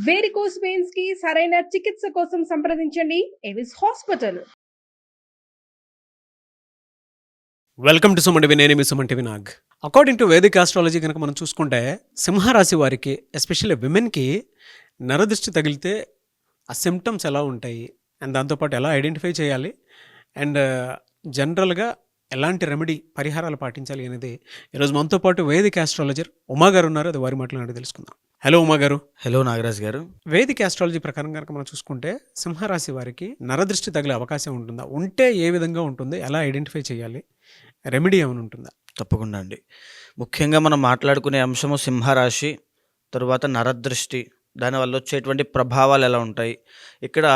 Varicose veins కి సరైన చికిత్స కోసం సంప్రదించండి Avis hospital. Welcome to Suman TV. నేను మీ Suman TV Nag. According to Vedic astrology కనుక మనం చూసుకుంటే సింహరాశి వారికి ఎస్పెషల్లీ విమెన్కి నరదృష్టి తగిలితే ఆ సిమ్టమ్స్ ఎలా ఉంటాయి అండ్ దాంతోపాటు ఎలా ఐడెంటిఫై చేయాలి అండ్ జనరల్గా ఎలాంటి రెమెడీ పరిహారాలు పాటించాలి అనేది ఈరోజు మనతో పాటు వేదిక్ ఆస్ట్రాలజర్ ఉమా గారు ఉన్నారు. అది వారి మాట్లాడి తెలుసుకుందాం. హలో ఉమా గారు. హలో నాగరాజ్ గారు. వేదిక్ ఆస్ట్రాలజీ ప్రకారం కనుక మనం చూసుకుంటే సింహరాశి వారికి నరదృష్టి తగిలే అవకాశం ఉంటుందా? ఉంటే ఏ విధంగా ఉంటుంది? ఎలా ఐడెంటిఫై చేయాలి? రెమెడీ ఏమైనా ఉంటుందా? తప్పకుండా అండి. ముఖ్యంగా మనం మాట్లాడుకునే అంశము సింహరాశి, తరువాత నరదృష్టి, దానివల్ల వచ్చేటువంటి ప్రభావాలు ఎలా ఉంటాయి. ఇక్కడ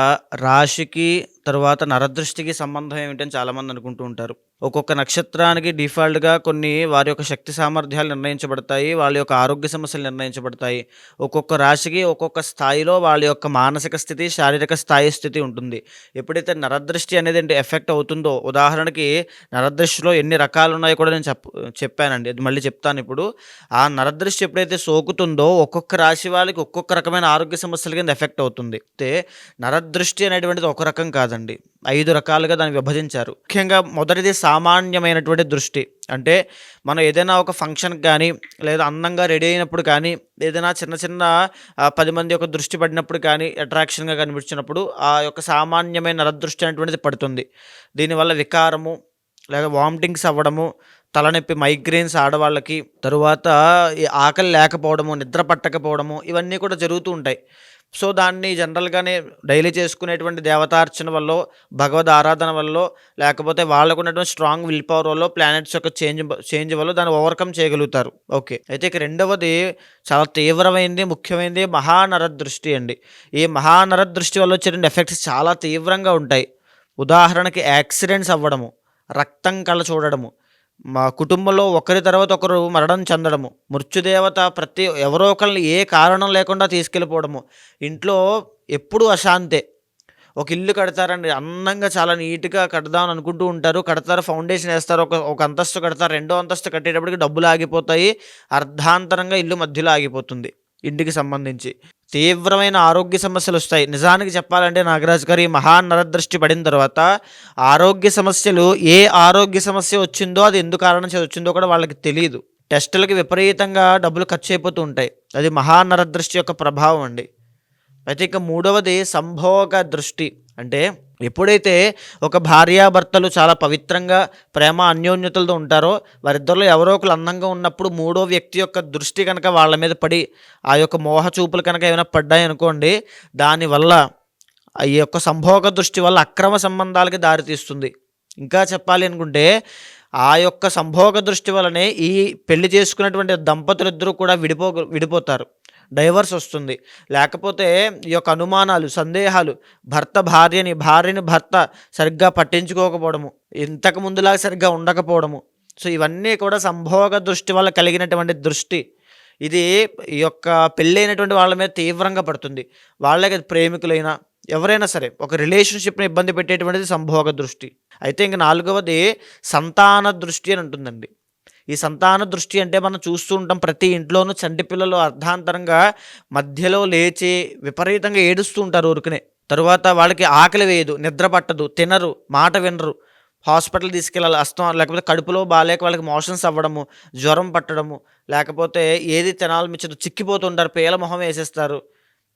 రాశికి తర్వాత నరదృష్టికి సంబంధం ఏమిటని చాలామంది అనుకుంటూ ఉంటారు. ఒక్కొక్క నక్షత్రానికి డిఫాల్ట్గా కొన్ని వారి యొక్క శక్తి సామర్థ్యాలు నిర్ణయించబడతాయి, వాళ్ళ యొక్క ఆరోగ్య సమస్యలు నిర్ణయించబడతాయి. ఒక్కొక్క రాశికి ఒక్కొక్క స్థాయిలో వాళ్ళ యొక్క మానసిక స్థితి, శారీరక స్థితి ఉంటుంది. ఎప్పుడైతే నరదృష్టి అనేది ఎఫెక్ట్ అవుతుందో, ఉదాహరణకి నరదృష్టిలో ఎన్ని రకాలు ఉన్నాయో కూడా నేను చెప్పానండి. అది మళ్ళీ చెప్తాను ఇప్పుడు. ఆ నరదృష్టి ఎప్పుడైతే సోకుతుందో ఒక్కొక్క రాశి వాళ్ళకి ఒక్కొక్క రకమైన ఆరోగ్య సమస్యల కింద ఎఫెక్ట్ అవుతుంది. అయితే నరదృష్టి అనేటువంటిది ఒక రకం కాదండి, 5 రకాలుగా దాన్ని విభజించారు. ముఖ్యంగా మొదటిది సామాన్యమైనటువంటి దృష్టి. అంటే మనం ఏదైనా ఒక ఫంక్షన్కి కానీ లేదా అందంగా రెడీ అయినప్పుడు కానీ ఏదైనా చిన్న 10 మంది యొక్క దృష్టి పడినప్పుడు కానీ అట్రాక్షన్గా కనిపించినప్పుడు ఆ యొక్క సామాన్యమైన నరదృష్టి అనేటువంటిది పడుతుంది. దీనివల్ల వికారము లేదా వామిటింగ్స్ అవ్వడము, తలనొప్పి, మైగ్రెయిన్స్ ఆడవాళ్ళకి, తరువాత ఆకలి లేకపోవడము, నిద్ర పట్టకపోవడము, ఇవన్నీ కూడా జరుగుతూ ఉంటాయి. సో దాన్ని జనరల్గానే డైలీ చేసుకునేటువంటి దేవతార్చన వల్ల, భగవద్ ఆరాధన వల్ల, లేకపోతే వాళ్ళకు ఉన్నటువంటి స్ట్రాంగ్ విల్ పవర్ వల్ల, ప్లానెట్స్ యొక్క చేంజ్ వల్ల దాన్ని ఓవర్కమ్ చేయగలుగుతారు. ఓకే. అయితే ఇక రెండవది చాలా తీవ్రమైనది, ముఖ్యమైనది మహానరదృష్టి అండి. ఈ మహానరదృష్టి వల్ల వచ్చేటువంటి ఎఫెక్ట్స్ చాలా తీవ్రంగా ఉంటాయి. ఉదాహరణకి యాక్సిడెంట్స్ అవ్వడము, రక్తం కళ్ళ చూడడము, మా కుటుంబంలో ఒకరి తర్వాత ఒకరు మరణం చెందడము, మృత్యుదేవత ఎవరో ఒకరిని ఏ కారణం లేకుండా తీసుకెళ్ళిపోవడము, ఇంట్లో ఎప్పుడూ అశాంతే. ఒక ఇల్లు కడతారండి, అందంగా చాలా నీట్గా కడదామని అనుకుంటూ ఉంటారు, కడతారు, ఫౌండేషన్ వేస్తారు, ఒక అంతస్తు కడతారు, 2వ అంతస్తు కట్టేటప్పటికి డబ్బులు ఆగిపోతాయి, అర్ధాంతరంగా ఇల్లు మధ్యలో ఆగిపోతుంది. ఇంటికి సంబంధించి తీవ్రమైన ఆరోగ్య సమస్యలు వస్తాయి. నిజానికి చెప్పాలంటే నాగరాజు గారు, ఈ మహానరదృష్టి పడిన తర్వాత ఆరోగ్య సమస్యలు, ఏ ఆరోగ్య సమస్య వచ్చిందో అది ఎందుకు కారణం వచ్చిందో కూడా వాళ్ళకి తెలియదు. టెస్టులకి విపరీతంగా డబ్బులు ఖర్చు అయిపోతూ ఉంటాయి. అది మహానరదృష్టి యొక్క ప్రభావం అండి. అయితే ఇక మూడవది సంభోగ దృష్టి. అంటే ఎప్పుడైతే ఒక భార్యాభర్తలు చాలా పవిత్రంగా ప్రేమ అన్యోన్యతలతో ఉంటారో, వారిద్దరిలో ఎవరో ఒకరు అందంగా ఉన్నప్పుడు మూడో వ్యక్తి యొక్క దృష్టి కనుక వాళ్ళ మీద పడి, ఆ యొక్క మోహ చూపులు కనుక ఏమైనా పడ్డాయి అనుకోండి, దానివల్ల ఈ యొక్క సంభోగ దృష్టి వల్ల అక్రమ సంబంధాలకి దారితీస్తుంది. ఇంకా చెప్పాలి అనుకుంటే ఆ యొక్క సంభోగ దృష్టి వల్లనే ఈ పెళ్లి చేసుకున్నటువంటి దంపతులిద్దరూ కూడా విడిపోతారు, డైవర్స్ వస్తుంది. లేకపోతే ఈ యొక్క అనుమానాలు, సందేహాలు, భార్యని భర్త సరిగ్గా పట్టించుకోకపోవడము, ఇంతకు ముందులాగా సరిగ్గా ఉండకపోవడము. సో ఇవన్నీ కూడా సంభోగ దృష్టి వల్ల కలిగినటువంటి దృష్టి. ఇది ఈ యొక్క పెళ్ళైనటువంటి వాళ్ళ మీద తీవ్రంగా పడుతుంది. వాళ్ళకి ప్రేమికులైనా ఎవరైనా సరే ఒక రిలేషన్షిప్ని ఇబ్బంది పెట్టేటువంటిది సంభోగ దృష్టి. అయితే ఇంక 4వది సంతాన దృష్టి అని ఉంటుందండి. ఈ సంతాన దృష్టి అంటే మనం చూస్తూ ఉంటాం, ప్రతి ఇంట్లోనూ చంటి పిల్లలు అర్ధాంతరంగా మధ్యలో లేచి విపరీతంగా ఏడుస్తూ ఉంటారు ఊరికనే. తరువాత వాళ్ళకి ఆకలి వేయదు, నిద్ర పట్టదు, తినరు, మాట వినరు, హాస్పిటల్ తీసుకెళ్ళాలి, లేకపోతే కడుపులో బాగాలేక వాళ్ళకి మోషన్స్ అవ్వడము, జ్వరం పట్టడము, లేకపోతే ఏది తినాలనిపించదు, చిక్కిపోతుంటారు, పేల మొహం వేసేస్తారు,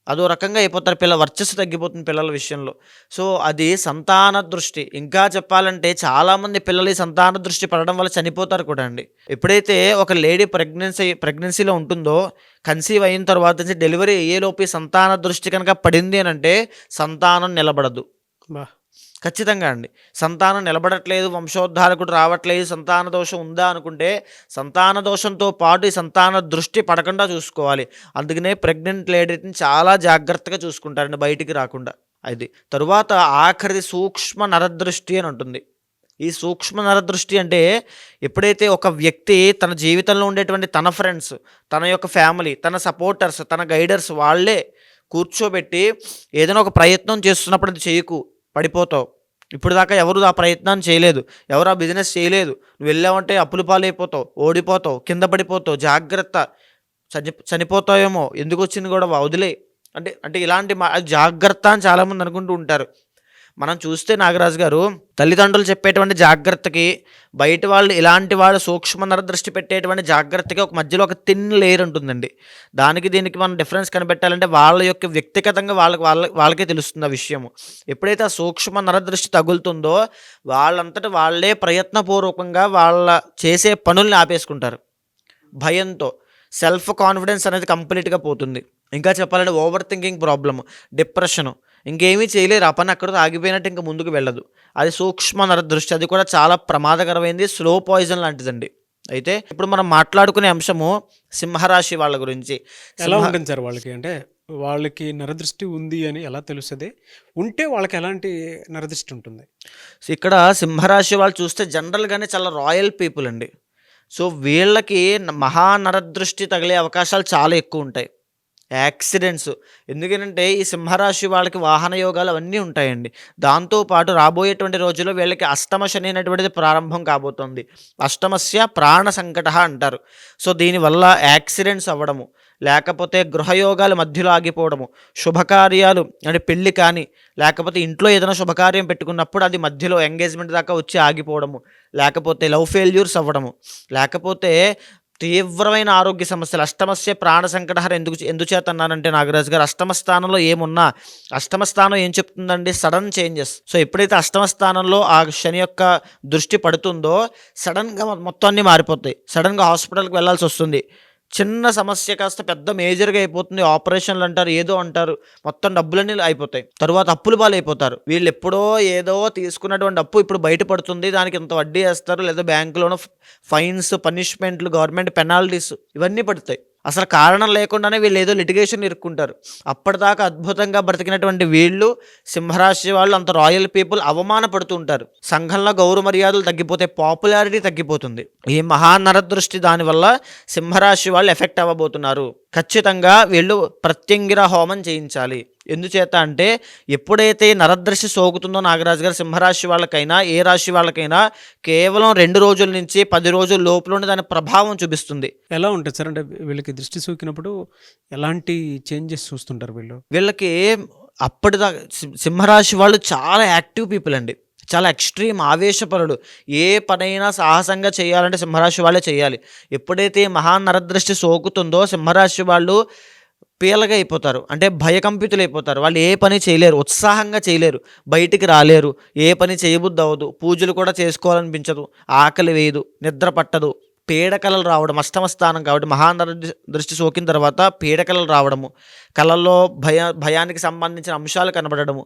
అదో రకంగా అయిపోతారు, వర్చస్సు తగ్గిపోతుంది పిల్లల విషయంలో. సో అది సంతాన దృష్టి. ఇంకా చెప్పాలంటే చాలామంది పిల్లలు ఈ సంతాన దృష్టి పడడం వల్ల చనిపోతారు కూడా అండి. ఎప్పుడైతే ఒక లేడీ ప్రెగ్నెన్సీలో ఉంటుందో, కన్సీవ్ అయిన తర్వాత నుంచి డెలివరీ అయ్యేలోపు సంతాన దృష్టి కనుక పడింది అని అంటే సంతానం నిలబడదు. ఖచ్చితంగా అండి. సంతానం నిలబడట్లేదు, వంశోద్ధారకుడు రావట్లేదు, సంతాన దోషం ఉందా అనుకుంటే సంతాన దోషంతో పాటు ఈ సంతాన దృష్టి పడకుండా చూసుకోవాలి. అందుకనే ప్రెగ్నెంట్ లేడీని చాలా జాగ్రత్తగా చూసుకుంటారండి, బయటికి రాకుండా. అది తరువాత ఆఖరిది సూక్ష్మ నరదృష్టి అని ఉంటుంది. ఈ సూక్ష్మ నరదృష్టి అంటే ఎప్పుడైతే ఒక వ్యక్తి తన జీవితంలో ఉండేటువంటి తన ఫ్రెండ్స్, తన యొక్క ఫ్యామిలీ, తన సపోర్టర్స్, తన గైడర్స్ వాళ్ళే కూర్చోబెట్టి ఏదైనా ఒక ప్రయత్నం చేస్తున్నప్పుడు అది చేయకు, పడిపోతావు, ఇప్పుడు దాకా ఎవరు ఆ ప్రయత్నాన్ని చేయలేదు, ఎవరు ఆ బిజినెస్ చేయలేదు, నువ్వు వెళ్ళావంటే అప్పులు పాలైపోతావు, ఓడిపోతావు, కింద పడిపోతావు, జాగ్రత్త, చనిపోతావేమో, ఎందుకు వచ్చింది కూడా వదిలే, అంటే అంటే ఇలాంటి జాగ్రత్త అని చాలామంది అనుకుంటూ ఉంటారు. మనం చూస్తే నాగరాజు గారు తల్లిదండ్రులు చెప్పేటువంటి జాగ్రత్తకి, బయట వాళ్ళు ఇలాంటి వాళ్ళు సూక్ష్మ నరదృష్టి పెట్టేటువంటి జాగ్రత్తకి ఒక మధ్యలో ఒక థిన్ లేయర్ ఉంటుందండి. దానికి దీనికి మనం డిఫరెన్స్ కనిపెట్టాలంటే వాళ్ళ యొక్క వ్యక్తిగతంగా వాళ్ళకే తెలుస్తుంది ఆ విషయము. ఎప్పుడైతే ఆ సూక్ష్మ నరదృష్టి తగులుతుందో వాళ్ళంతట వాళ్ళే ప్రయత్నపూర్వకంగా వాళ్ళ చేసే పనుల్ని ఆపేసుకుంటారు. భయంతో సెల్ఫ్ కాన్ఫిడెన్స్ అనేది కంప్లీట్గా పోతుంది. ఇంకా చెప్పాలంటే ఓవర్ థింకింగ్ ప్రాబ్లము, డిప్రెషను, ఇంకేమీ చేయలేరు. ఆ పని అక్కడితో ఆగిపోయినట్టు ఇంకా ముందుకు వెళ్ళదు. అది సూక్ష్మ నరదృష్టి. అది కూడా చాలా ప్రమాదకరమైనది, స్లో పాయిజన్ లాంటిదండి. అయితే ఇప్పుడు మనం మాట్లాడుకునే అంశము సింహరాశి వాళ్ళ గురించి. ఎలా ఉంటుంది సార్ వాళ్ళకి? అంటే వాళ్ళకి నరదృష్టి ఉంది అని ఎలా తెలుస్తుంది? ఉంటే వాళ్ళకి ఎలాంటి నరదృష్టి ఉంటుంది? ఇక్కడ సింహరాశి వాళ్ళు చూస్తే జనరల్గానే చాలా రాయల్ పీపుల్ అండి. సో వీళ్ళకి మహానరదృష్టి తగిలే అవకాశాలు చాలా ఎక్కువ ఉంటాయి. యాక్సిడెంట్స్, ఎందుకంటే ఈ సింహరాశి వాళ్ళకి వాహన యోగాలు అవన్నీ ఉంటాయండి. దాంతోపాటు రాబోయేటువంటి రోజుల్లో వీళ్ళకి అష్టమ శని అనేటువంటిది ప్రారంభం కాబోతుంది. అష్టమస్య ప్రాణ సంకట అంటారు. సో దీనివల్ల యాక్సిడెంట్స్ అవ్వడము, లేకపోతే గృహయోగాలు మధ్యలో ఆగిపోవడము, శుభకార్యాలు అంటే పెళ్ళి కానీ, లేకపోతే ఇంట్లో ఏదైనా శుభకార్యం పెట్టుకున్నప్పుడు అది మధ్యలో ఎంగేజ్మెంట్ దాకా వచ్చి ఆగిపోవడము, లేకపోతే లవ్ ఫెయిల్యూర్స్ అవ్వడము, లేకపోతే తీవ్రమైన ఆరోగ్య సమస్యలు. అష్టమస్య ప్రాణ సంకటహర ఎందుచేత అన్నానంటే నాగరాజు గారు, అష్టమ స్థానంలో ఏమున్నా, అష్టమ స్థానం ఏం చెప్తుందండి? Sudden changes. సో ఎప్పుడైతే అష్టమ స్థానంలో ఆ శని యొక్క దృష్టి పడుతుందో సడన్గా మొత్తం అన్నీ మారిపోతాయి. సడన్గా హాస్పిటల్కి వెళ్ళాల్సి వస్తుంది. చిన్న సమస్య కాస్త పెద్ద మేజర్గా అయిపోతుంది. ఆపరేషన్లు అంటారు, ఏదో అంటారు, మొత్తం డబ్బులన్నీ అయిపోతాయి. తరువాత అప్పులు పాలైపోతారు. వీళ్ళు ఎప్పుడో ఏదో తీసుకున్నటువంటి అప్పు ఇప్పుడు బయటపడుతుంది. దానికి ఇంత వడ్డీ వేస్తారు, లేదా బ్యాంకులోనూ ఫైన్స్, పనిష్మెంట్లు, గవర్నమెంట్ పెనాల్టీస్ ఇవన్నీ పడతాయి. అసలు కారణం లేకుండానే వీళ్ళు ఏదో లిటిగేషన్ ఇరుక్కుంటారు. అప్పటిదాకా అద్భుతంగా బ్రతికినటువంటి వీళ్ళు సింహరాశి వాళ్ళు అంత రాయల్ పీపుల్ అవమానపడుతూ ఉంటారు. సంఘంలో గౌరవ మర్యాదలు తగ్గిపోతే, పాపులారిటీ తగ్గిపోతుంది. ఈ మహానరదృష్టి దానివల్ల సింహరాశి వాళ్ళు ఎఫెక్ట్ అవ్వబోతున్నారు. ఖచ్చితంగా వీళ్ళు ప్రత్యంగిర హోమం చేయించాలి. ఎందుచేత అంటే ఎప్పుడైతే నరదృష్టి సోకుతుందో నాగరాజు గారు, సింహరాశి వాళ్ళకైనా ఏ రాశి వాళ్ళకైనా కేవలం 2 రోజుల నుంచి 10 రోజుల లోపలనే దాని ప్రభావం చూపిస్తుంది. ఎలా ఉంటుంది సార్? అంటే వీళ్ళకి దృష్టి సోకినప్పుడు ఎలాంటి చేంజెస్ చూస్తుంటారు వీళ్ళు? వీళ్ళకి అప్పటిదాకా సింహరాశి వాళ్ళు చాలా యాక్టివ్ పీపుల్ అండి. చాలా ఎక్స్ట్రీమ్ ఆవేశపరుడు. ఏ పనైనా సాహసంగా చేయాలంటే సింహరాశి వాళ్ళే చేయాలి. ఎప్పుడైతే మహానరదృష్టి సోకుతుందో సింహరాశి వాళ్ళు పీలగా అయిపోతారు. అంటే భయకంపితులు అయిపోతారు. వాళ్ళు ఏ పని చేయలేరు, ఉత్సాహంగా చేయలేరు, బయటికి రాలేరు, ఏ పని చేయబుద్ధి అవ్వదు, పూజలు కూడా చేసుకోవాలనిపించదు, ఆకలి వేయదు, నిద్ర పట్టదు, పీడకలలు రావడం. అష్టమ స్థానం కాబట్టి మహానరదృష్టి సోకిన తర్వాత పీడకలలు రావడము, కళల్లో భయానికి సంబంధించిన అంశాలు కనబడము,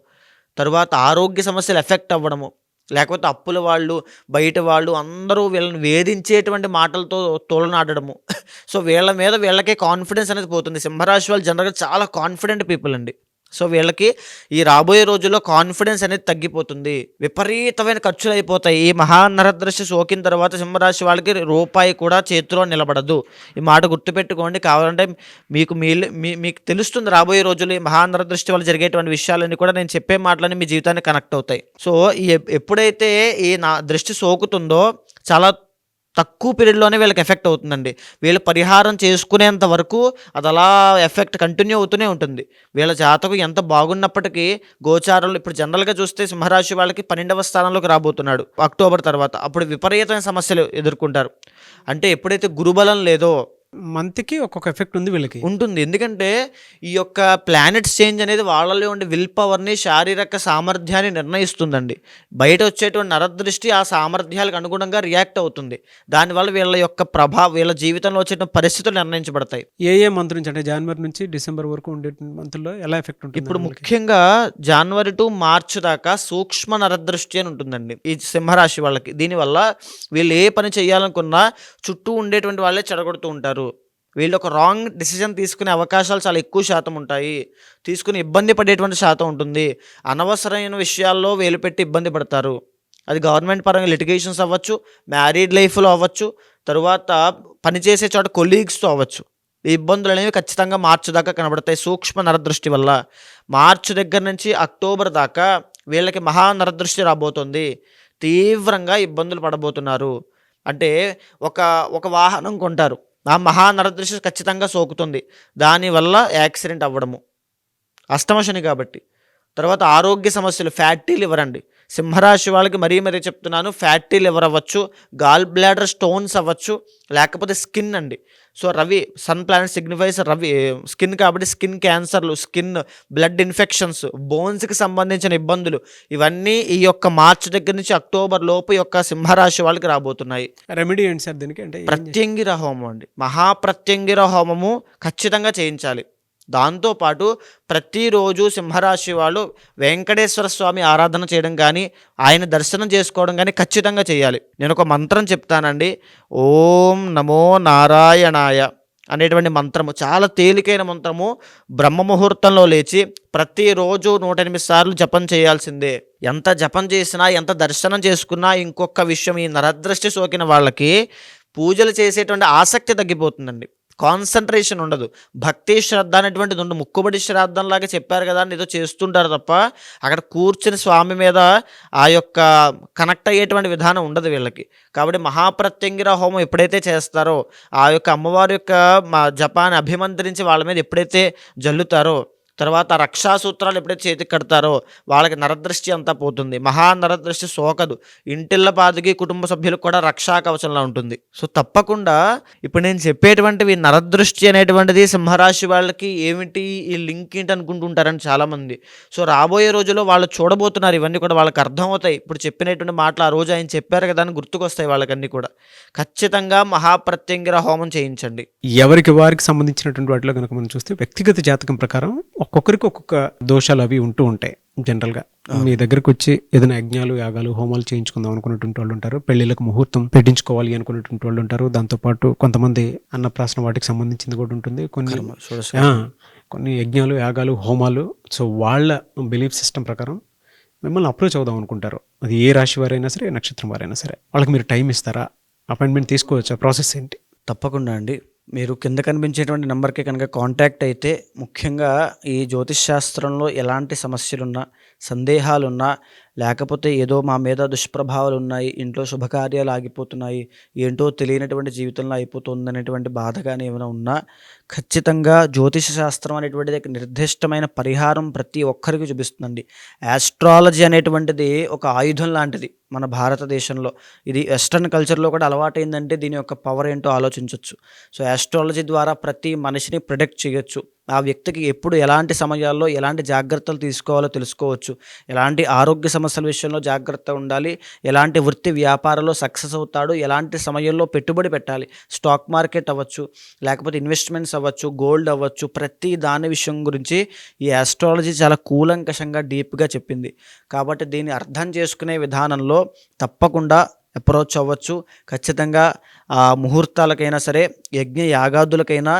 తరువాత ఆరోగ్య సమస్యలు ఎఫెక్ట్ అవ్వడము, లేకపోతే అప్పుల వాళ్ళు, బయట వాళ్ళు అందరూ వీళ్ళని వేధించేటువంటి మాటలతో తోలనాడడము. సో వీళ్ళ మీద వీళ్ళకే కాన్ఫిడెన్స్ అనేది పోతుంది. సింహరాశి వాళ్ళు జనరల్గా చాలా కాన్ఫిడెంట్ పీపుల్ అండి. సో వీళ్ళకి ఈ రాబోయే రోజుల్లో కాన్ఫిడెన్స్ అనేది తగ్గిపోతుంది. విపరీతమైన ఖర్చులు అయిపోతాయి. ఈ మహానరదృష్టి సోకిన తర్వాత సింహరాశి వాళ్ళకి రూపాయి కూడా చేతిలో నిలబడదు. ఈ మాట గుర్తుపెట్టుకోండి. కావాలంటే మీకు తెలుస్తుంది రాబోయే రోజుల్లో ఈ మహానరదృష్టి వల్ల జరిగేటువంటి విషయాలన్నీ కూడా నేను చెప్పే మాటలన్నీ మీ జీవితానికి కనెక్ట్ అవుతాయి. సో ఎప్పుడైతే ఈ దృష్టి సోకుతుందో చాలా తక్కువ పీరియడ్లోనే వీళ్ళకి ఎఫెక్ట్ అవుతుందండి. వీళ్ళు పరిహారం చేసుకునేంత వరకు అది అలా ఎఫెక్ట్ కంటిన్యూ అవుతూనే ఉంటుంది. వీళ్ళ జాతకం ఎంత బాగున్నప్పటికీ గోచారంలో ఇప్పుడు జనరల్గా చూస్తే సింహరాశి వాళ్ళకి 12వ స్థానంలోకి రాబోతున్నాడు అక్టోబర్ తర్వాత. అప్పుడు విపరీతమైన సమస్యలు ఎదుర్కొంటారు. అంటే ఎప్పుడైతే గురుబలం లేదో మంత్కి ఒక్కొక్క ఎఫెక్ట్ ఉంది వీళ్ళకి ఉంటుంది. ఎందుకంటే ఈ యొక్క ప్లానెట్స్ చేంజ్ అనేది వాళ్ళలో ఉండే విల్ పవర్ని, శారీరక సామర్థ్యాన్ని నిర్ణయిస్తుందండి. బయట వచ్చేటువంటి నరదృష్టి ఆ సామర్థ్యాలకు అనుగుణంగా రియాక్ట్ అవుతుంది. దానివల్ల వీళ్ళ యొక్క వీళ్ళ జీవితంలో వచ్చేటువంటి పరిస్థితులు నిర్ణయించబడతాయి. ఏ మంత్ నుంచి, అంటే జనవరి నుంచి డిసెంబర్ వరకు ఉండే మంత్లో ఎలా ఎఫెక్ట్ ఉంటుంది? ఇప్పుడు ముఖ్యంగా జనవరి టు మార్చ్ దాకా సూక్ష్మ నరదృష్టి అని ఉంటుందండి ఈ సింహరాశి వాళ్ళకి. దీనివల్ల వీళ్ళు ఏ పని చేయాలనుకున్నా చుట్టూ ఉండేటువంటి వాళ్ళే చెడగొడుతూ ఉంటారు. వీళ్ళు ఒక రాంగ్ డిసిజన్ తీసుకునే అవకాశాలు చాలా ఎక్కువ శాతం ఉంటాయి. తీసుకుని ఇబ్బంది పడేటువంటి శాతం ఉంటుంది. అనవసరమైన విషయాల్లో వేలు పెట్టి ఇబ్బంది పడతారు. అది గవర్నమెంట్ పరంగా లిటిగేషన్స్ అవ్వచ్చు, మ్యారీడ్ లైఫ్లో అవ్వచ్చు, తరువాత పనిచేసే చోట కొలీగ్స్తో అవ్వచ్చు. ఈ ఇబ్బందులు అనేవి ఖచ్చితంగా మార్చి దాకా కనబడతాయి సూక్ష్మ నరదృష్టి వల్ల. మార్చి దగ్గర నుంచి అక్టోబర్ దాకా వీళ్ళకి మహానరదృష్టి రాబోతుంది. తీవ్రంగా ఇబ్బందులు పడబోతున్నారు. అంటే ఒక వాహనం కొంటారు, ఆ మహానరదృష్టి ఖచ్చితంగా సోకుతుంది. దానివల్ల యాక్సిడెంట్ అవ్వడము, అష్టమ శని కాబట్టి. తర్వాత ఆరోగ్య సమస్యలు, ఫ్యాటీ లివర్ అండి. సింహరాశి వాళ్ళకి మరీ చెప్తున్నాను, ఫ్యాటీ లివర్ అవ్వచ్చు, గాల్ బ్లాడర్ స్టోన్స్ అవ్వచ్చు, లేకపోతే స్కిన్ అండి. So Ravi, sun planet signifies Ravi, skin కాబట్టి స్కిన్ క్యాన్సర్లు, స్కిన్ బ్లడ్ ఇన్ఫెక్షన్స్, బోన్స్కి సంబంధించిన ఇబ్బందులు, ఇవన్నీ ఈ యొక్క మార్చి దగ్గర నుంచి అక్టోబర్ లోపు ఈ యొక్క సింహరాశి వాళ్ళకి రాబోతున్నాయి. రెమెడీ ఏంటి సార్ దీనికి? అంటే ప్రత్యంగిర హోమం అండి, మహాప్రత్యంగిర హోమము ఖచ్చితంగా చేయించాలి. దాంతోపాటు ప్రతిరోజు సింహరాశి వాళ్ళు వెంకటేశ్వర స్వామి ఆరాధన చేయడం కానీ, ఆయన దర్శనం చేసుకోవడం కానీ ఖచ్చితంగా చేయాలి. నేను ఒక మంత్రం చెప్తానండి, ఓం నమో నారాయణాయ అనేటువంటి మంత్రము చాలా తేలికైన మంత్రము. బ్రహ్మ ముహూర్తంలో లేచి ప్రతిరోజు 108 సార్లు జపం చేయాల్సిందే. ఎంత జపం చేసినా, ఎంత దర్శనం చేసుకున్నా, ఇంకొక విషయం, ఈ నరదృష్టి సోకిన వాళ్ళకి పూజలు చేసేటువంటి ఆసక్తి తగ్గిపోతుందండి, కాన్సన్ట్రేషన్ ఉండదు, భక్తి శ్రద్ధ అనేటువంటిది ఉండదు. ముక్కుబడి శ్రాద్ధంలాగా చెప్పారు కదా అని ఏదో చేస్తుంటారు తప్ప అక్కడ కూర్చుని స్వామి మీద ఆ యొక్క కనెక్ట్ అయ్యేటువంటి విధానం ఉండదు వీళ్ళకి. కాబట్టి మహాప్రత్యంగిర హోమం ఎప్పుడైతే చేస్తారో, ఆ యొక్క అమ్మవారి యొక్క జపాన్ని అభిమంత్రించి వాళ్ళ మీద ఎప్పుడైతే జల్లుతారో, తర్వాత రక్షాసూత్రాలు ఎప్పుడైతే చేతికి కడతారో వాళ్ళకి నరదృష్టి అంతా పోతుంది. మహా నరదృష్టి సోకదు, ఇంటిళ్ళ పాదికి కుటుంబ సభ్యులకు కూడా రక్షా కవచంలా ఉంటుంది. సో తప్పకుండా ఇప్పుడు నేను చెప్పేటువంటివి నరదృష్టి అనేటువంటిది సింహరాశి వాళ్ళకి ఏమిటి, ఈ లింక్ ఏంటి అనుకుంటుంటారని చాలామంది. సో రాబోయే రోజుల్లో వాళ్ళు చూడబోతున్నారు, ఇవన్నీ కూడా వాళ్ళకి అర్థమవుతాయి. ఇప్పుడు చెప్పినటువంటి మాటలు ఆ రోజు ఆయన చెప్పారు కదా అని గుర్తుకొస్తాయి వాళ్ళకన్నీ కూడా. ఖచ్చితంగా మహాప్రత్యంగిర హోమం చేయించండి. ఎవరికి వారికి సంబంధించినటువంటి వాటిలో కనుక మనం చూస్తే వ్యక్తిగత జాతకం ప్రకారం ఒక్కొక్కరికి ఒక్కొక్క దోషాలు అవి ఉంటూ ఉంటాయి. జనరల్గా మీ దగ్గరకు వచ్చి ఏదైనా యజ్ఞాలు, యాగాలు, హోమాలు చేయించుకుందాం అనుకున్నటువంటి వాళ్ళు ఉంటారు, పెళ్లిళ్ళకు ముహూర్తం పెట్టించుకోవాలి అనుకున్నటువంటి వాళ్ళు ఉంటారు, దాంతోపాటు కొంతమంది అన్నప్రాసన వాటికి సంబంధించింది కూడా ఉంటుంది, కొన్ని యజ్ఞాలు, యాగాలు, హోమాలు. సో వాళ్ళ బిలీఫ్ సిస్టమ్ ప్రకారం మిమ్మల్ని అప్రోచ్ అవుదాం అనుకుంటారు. అది ఏ రాశి వారైనా సరే, ఏ నక్షత్రం వారైనా సరే. వాళ్ళకి మీరు టైం ఇస్తారా? అపాయింట్మెంట్ తీసుకోవచ్చా? ప్రాసెస్ ఏంటి? తప్పకుండా అండి. మీరు కింద కనిపించేటువంటి నెంబర్కి కనుక కాంటాక్ట్ అయితే, ముఖ్యంగా ఈ జ్యోతిష్ శాస్త్రంలో ఎలాంటి సమస్యలున్నా, సందేహాలున్నా, లేకపోతే ఏదో మా మీద దుష్ప్రభావాలు ఉన్నాయి, ఇంట్లో శుభకార్యాలు ఆగిపోతున్నాయి, ఏంటో తెలియనటువంటి జీవితంలో అయిపోతుంది అనేటువంటి బాధ కానీ ఏమైనా ఉన్నా, ఖచ్చితంగా జ్యోతిష శాస్త్రం అనేటువంటిది నిర్దిష్టమైన పరిహారం ప్రతి ఒక్కరికి చూపిస్తుందండి. ఆస్ట్రాలజీ అనేటువంటిది ఒక ఆయుధం లాంటిది మన భారతదేశంలో. ఇది వెస్ట్రన్ కల్చర్లో కూడా అలవాటైందంటే దీని యొక్క పవర్ ఏంటో ఆలోచించవచ్చు. సో ఆస్ట్రాలజీ ద్వారా ప్రతి మనిషిని ప్రిడిక్ట్ చేయొచ్చు. ఆ వ్యక్తికి ఎప్పుడు ఎలాంటి సమయాల్లో ఎలాంటి జాగ్రత్తలు తీసుకోవాలో తెలుసుకోవచ్చు. ఎలాంటి ఆరోగ్య సమస్యల విషయంలో జాగ్రత్త ఉండాలి, ఎలాంటి వృత్తి వ్యాపారంలో సక్సెస్ అవుతాడు, ఎలాంటి సమయంలో పెట్టుబడి పెట్టాలి, స్టాక్ మార్కెట్ అవ్వచ్చు, లేకపోతే ఇన్వెస్ట్మెంట్స్ అవ్వచ్చు, గోల్డ్ అవ్వచ్చు, ప్రతి దాని విషయం గురించి ఈ ఆస్ట్రాలజీ చాలా కూలంకషంగా డీప్గా చెప్పింది. కాబట్టి దీన్ని అర్థం చేసుకునే విధానంలో తప్పకుండా అప్రోచ్ అవ్వచ్చు. ఖచ్చితంగా ఆ ముహూర్తాలకైనా సరే, యజ్ఞ యాగాదులకైనా,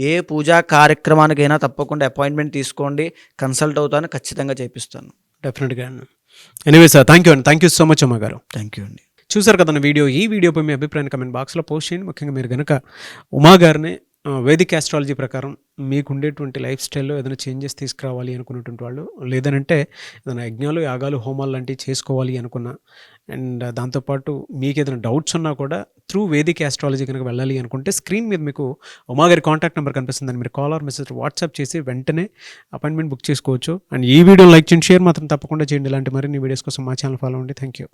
ఏ పూజా కార్యక్రమానికైనా తప్పకుండా అపాయింట్మెంట్ తీసుకోండి. కన్సల్ట్ అవుతాను, ఖచ్చితంగా చేపిస్తాను. డెఫినెట్గా. ఎనీవే సార్, థ్యాంక్ యూ అండి. థ్యాంక్ యూ సో మచ్ అమ్మ గారు. థ్యాంక్ యూ అండి. చూసారు కదా వీడియో. ఈ వీడియోపై మీ అభిప్రాయాన్ని కమెంట్ బాక్స్లో పోస్ట్ చేయండి. ముఖ్యంగా మీరు కనుక ఉమా గారిని వేదిక్ ఆస్ట్రాలజీ ప్రకారం మీకు ఉండేటువంటి లైఫ్ స్టైల్లో ఏదైనా చేంజెస్ తీసుకురావాలి అనుకున్నటువంటి వాళ్ళు, లేదనంటే ఏదైనా యజ్ఞాలు, యాగాలు, హోమాలు లాంటివి చేసుకోవాలి అనుకున్నా, అండ్ దాంతోపాటు మీకు ఏదైనా డౌట్స్ ఉన్నా కూడా త్రూ వేదిక్ ఆస్ట్రాలజీ కనుక వెళ్ళాలి అనుకుంటే స్క్రీన్ మీద మీకు ఉమా గారి కాంటాక్ట్ నెంబర్ కనిపిస్తుందని మీరు కాల్ ఆర్ మెసేజ్ వాట్సాప్ చేసి వెంటనే అపాయింట్మెంట్ బుక్ చేసుకోవచ్చు. అండ్ ఈ వీడియో లైక్ చేయండి, షేర్ మాత్రం తప్పకుండా చేయండి. ఇలాంటి మరిన్ని వీడియోస్ కోసం మా ఛానల్ ఫాలో అవ్వండి. Thank you.